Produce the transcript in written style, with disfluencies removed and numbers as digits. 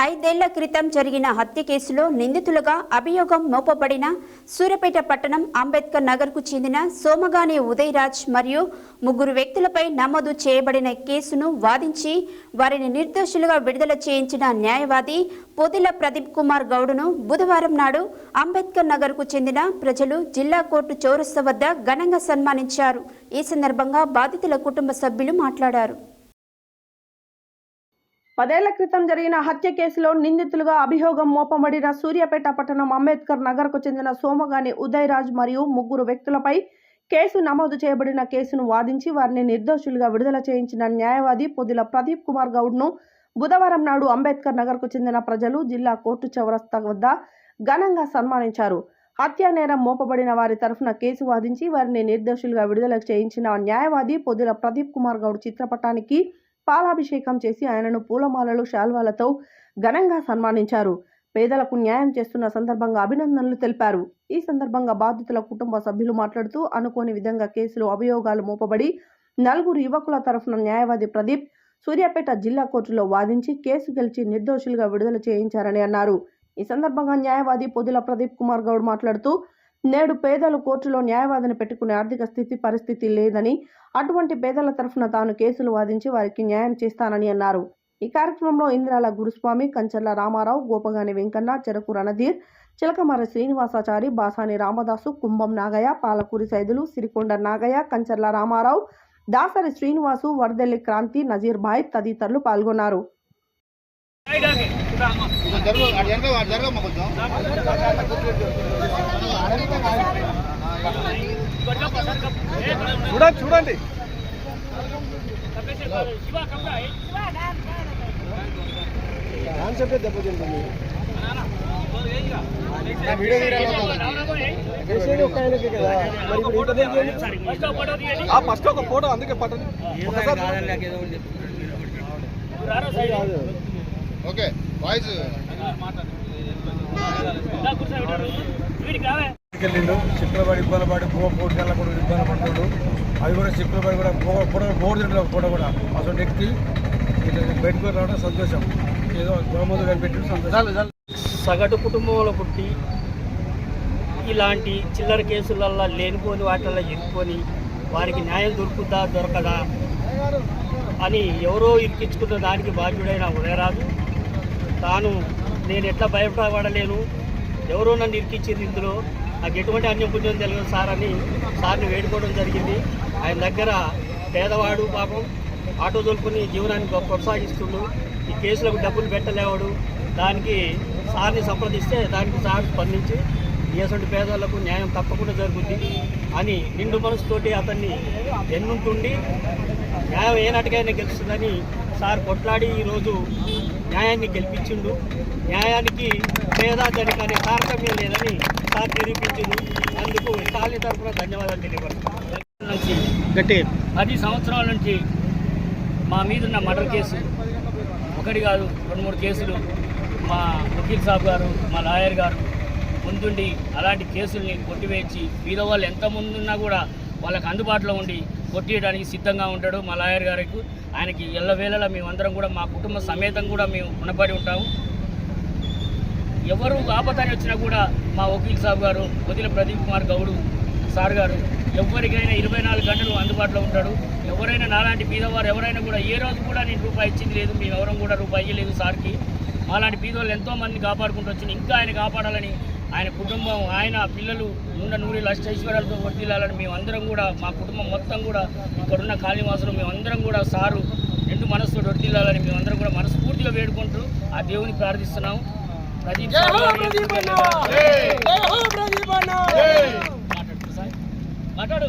ఐదేళ్ల క్రితం జరిగిన హత్య కేసులో నిందితులుగా అభియోగం మోపబడిన సూర్యాపేట పట్టణం అంబేద్కర్ నగర్కు చెందిన సోమగాని ఉదయరాజ్ మరియు ముగ్గురు వ్యక్తులపై నమోదు చేయబడిన కేసును వాదించి వారిని నిర్దోషులుగా విడుదల చేయించిన న్యాయవాది పొదిల ప్రదీప్ కుమార్ గౌడ్ను బుధవారం నాడు అంబేద్కర్ నగర్కు చెందిన ప్రజలు జిల్లా కోర్టు చౌరస్తా వద్ద ఘనంగా సన్మానించారు. ఈ సందర్భంగా బాధితుల కుటుంబ సభ్యులు మాట్లాడారు. 10 ఏళ్ల క్రితం జరిగిన హత్య కేసులో నిందితులుగా అభియోగం మోపబడిన సూర్యాపేట పట్టణం అంబేద్కర్ నగర్కు చెందిన సోమగాని ఉదయరాజ్ మరియు ముగ్గురు వ్యక్తులపై కేసు నమోదు చేయబడిన కేసును వాదించి వారిని నిర్దోషులుగా విడుదల చేయించిన న్యాయవాది పొదిల ప్రదీప్ కుమార్ గౌడ్ను బుధవారం నాడు అంబేద్కర్ నగర్కు చెందిన ప్రజలు జిల్లా కోర్టు చౌరస్తా వద్ద ఘనంగా సన్మానించారు. హత్యా నేరం మోపబడిన వారి తరఫున కేసు వాదించి వారిని నిర్దోషులుగా విడుదల చేయించిన న్యాయవాది పొదిల ప్రదీప్ కుమార్ గౌడ్ చిత్రపటానికి పాలాభిషేకం చేసి ఆయనను పూలమాలలు శాల్వాలతో ఘనంగా సన్మానించారు. పేదలకు న్యాయం చేస్తున్న సందర్భంగా అభినందనలు తెలిపారు. ఈ సందర్భంగా బాధితుల కుటుంబ సభ్యులు మాట్లాడుతూ అనుకోని విధంగా కేసులో అభియోగాలు మోపబడి 4 యువకుల తరఫున న్యాయవాది ప్రదీప్ సూర్యాపేట జిల్లా కోర్టులో వాదించి కేసు గెలిచి నిర్దోషులుగా విడుదల చేయించారని అన్నారు. ఈ సందర్భంగా న్యాయవాది పొదిల ప్రదీప్ కుమార్ గౌడ్ మాట్లాడుతూ నేడు పేదలు కోర్టులో న్యాయవాదిని పెట్టుకునే ఆర్థిక పరిస్థితి లేదని, అటువంటి పేదల తరఫున తాను కేసులు వాదించి వారికి న్యాయం చేస్తానని అన్నారు. ఈ కార్యక్రమంలో ఇంద్రాల గురుస్వామి, కంచర్ల రామారావు, గోపగాని వెంకన్న, చెరకు రణధీర్, చిలకమర్రి శ్రీనివాసాచారి, బాసాని రామదాసు, కుంభం నాగయ్య, పాలకూరి సైదులు, సిరికొండ నాగయ్య, కంచర్ల రామారావు, దాసరి శ్రీనివాసు, వరదెల్లి క్రాంతి, నజీర్ భాయ్ తదితరులు పాల్గొన్నారు. చూడండి దెబ్బతింటుంది. ఫస్ట్ ఒక ఫోటో అందుకే పట్టండి. ఓకే వాయిస్ వెళ్ళిండు చిక్కులబడి ఇబ్బంది పడి పోటీల కూడా ఇబ్బంది పడుతున్నాడు. అది కూడా చిక్కులబడి కూడా ఫోటో బోర్డు తింటాడు. ఒక ఫోటో కూడా అసలు ఎక్కి బయటకు రావడం సంతోషం. ఏదో గవర్నమెంట్ కనిపెట్టి సంతోషం. సగటు కుటుంబంలో పుట్టి ఇలాంటి చిల్లర కేసులల్లో లేనిపోని వాటిల్లో ఇరుక్కొని వారికి న్యాయం దొరకదా అని ఎవరో ఇరికించుకున్న దానికి బాధ్యుడైన ఉదయరాజు తాను నేను ఎట్లా భయపడలేను, ఎవరో నన్ను ఇరికించింది, ఇందులో నాకు ఎటువంటి అన్యం పుణ్యం తెలియదు సార్ అని సార్ని వేడుకోవడం జరిగింది. ఆయన దగ్గర పేదవాడు పాపం ఆటో తోలుకుని జీవనాన్ని కొనసాగిస్తుండు. ఈ కేసులకు డబ్బులు పెట్టలేవాడు. దానికి సార్ని సంప్రదిస్తే దానికి సార్ స్పందించి ఏసంటి పేదలకు న్యాయం తప్పకుండా జరుగుతుంది అని నిండు మనసుతోటి అతన్ని ఎన్నుంటుండి న్యాయం ఏనాటికైనా గెలుస్తుందని సార్ కొట్లాడి ఈరోజు న్యాయాన్ని గెలిపించిండు. న్యాయానికి పేదజనిక అనే తారతమ్యం లేదని సార్ నిరూపించిండు. అందుకు కాలనీ తరఫున ధన్యవాదాలు తెలియపడుతున్నాను. నుంచి 10 సంవత్సరాల నుంచి మా మీదున్న మర్డర్ కేసు ఒకటి కాదు 2-3 కేసులు మా వకీల్ సాబ్ గారు, మా లాయర్ గారు ముందుండి అలాంటి కేసుల్ని కొట్టివేసి పేదవాళ్ళు ఎంతమంది ఉన్నా కూడా వాళ్ళకి అందుబాటులో ఉండి కొట్టియడానికి సిద్ధంగా ఉంటాడు మా లాయర్ గారికి. ఆయనకి ఎల్లవేళలా మేమందరం కూడా మా కుటుంబ సమేతం కూడా మేము రుణపడి ఉంటాము. ఎవరు ఆపదాన్ని వచ్చినా కూడా మా వకీల్ సాబ్ గారు, పొదిల ప్రదీప్ కుమార్ గౌడ్ సార్ గారు ఎవరికైనా 24 గంటలు అందుబాటులో ఉంటాడు. ఎవరైనా నాలాంటి పేదవారు ఎవరైనా కూడా ఏ రోజు కూడా నేను రూపాయి ఇచ్చింది లేదు, మేము ఎవరం కూడా రూపాయి ఇవ్వలేదు సార్కి. మాలాంటి పేదవాళ్ళు ఎంతోమంది కాపాడుకుంటూ వచ్చి ఇంకా ఆయన కాపాడాలని, ఆయన కుటుంబం, ఆయన పిల్లలు నూరి అష్టైశ్వర్యాలతో వర్తిల్లాలని మేమందరం కూడా మా కుటుంబం మొత్తం కూడా ఇక్కడున్న కాళీవాసులు మేమందరం కూడా సారు నిండు మనస్సు వర్తిల్లాలని మేమందరం కూడా మనస్ఫూర్తిగా వేడుకుంటూ ఆ దేవుని ప్రార్థిస్తున్నాం. ప్రదీప్ మాట్లాడు